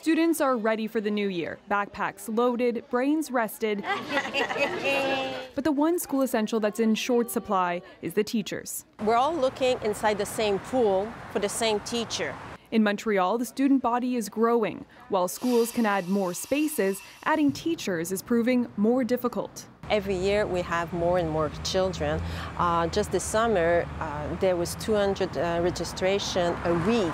Students are ready for the new year, backpacks loaded, brains rested. But the one school essential that's in short supply is the teachers. We're all looking inside the same pool for the same teacher. In Montreal, the student body is growing. While schools can add more spaces, adding teachers is proving more difficult. Every year we have more and more children. Just this summer, there was 200 registration a week.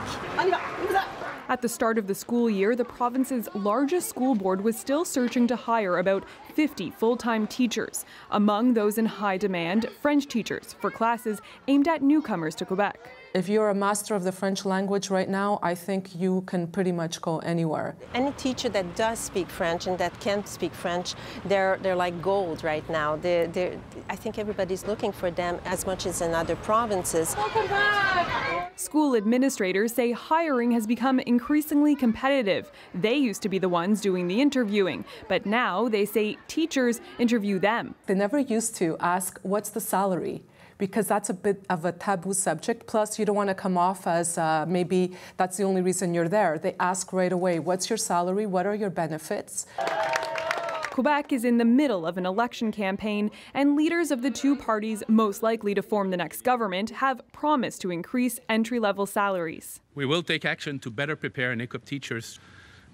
At the start of the school year, the province's largest school board was still searching to hire about 50 full-time teachers. Among those in high demand, French teachers for classes aimed at newcomers to Quebec. If you're a master of the French language right now, I think you can pretty much go anywhere. Any teacher that does speak French and that can speak French, they're like gold right now. I think everybody's looking for them as much as in other provinces. Welcome back. School administrators say hiring has become increasingly competitive. They used to be the ones doing the interviewing, but now they say teachers interview them. They never used to ask, what's the salary? Because that's a bit of a taboo subject. Plus, you don't want to come off as maybe that's the only reason you're there. They ask right away, what's your salary? What are your benefits? Quebec is in the middle of an election campaign, and leaders of the two parties most likely to form the next government have promised to increase entry-level salaries. We will take action to better prepare and equip teachers,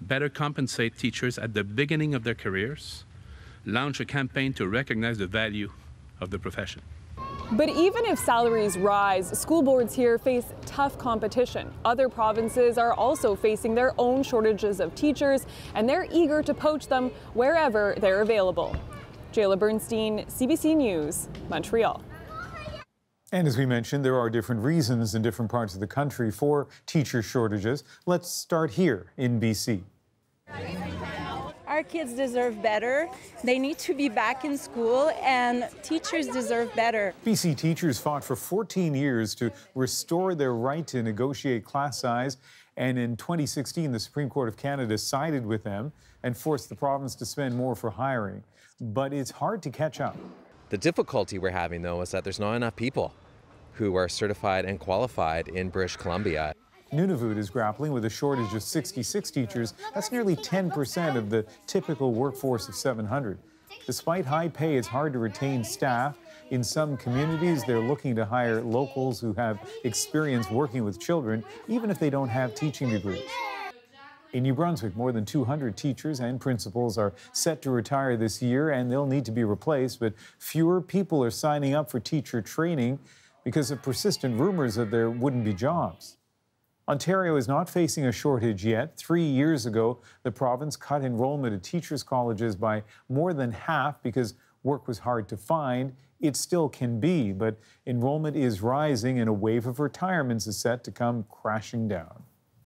better compensate teachers at the beginning of their careers, launch a campaign to recognize the value of the profession. But even if salaries rise, school boards here face tough competition. Other provinces are also facing their own shortages of teachers, and they're eager to poach them wherever they're available. Jayla Bernstein, CBC News, Montreal. And as we mentioned, there are different reasons in different parts of the country for teacher shortages. Let's start here in BC. Our kids deserve better. They need to be back in school, and teachers deserve better. BC teachers fought for 14 years to restore their right to negotiate class size, and in 2016, the Supreme Court of Canada sided with them and forced the province to spend more for hiring. But it's hard to catch up. The difficulty we're having, though, is that there's not enough people who are certified and qualified in British Columbia. Nunavut is grappling with a shortage of 66 teachers. That's nearly 10% of the typical workforce of 700. Despite high pay, it's hard to retain staff. In some communities, they're looking to hire locals who have experience working with children, even if they don't have teaching degrees. In New Brunswick, more than 200 teachers and principals are set to retire this year, and they'll need to be replaced, but fewer people are signing up for teacher training because of persistent rumors that there wouldn't be jobs. Ontario is not facing a shortage yet. 3 years ago, the province cut enrollment at teachers' colleges by more than half because work was hard to find. It still can be, but enrollment is rising and a wave of retirements is set to come crashing down.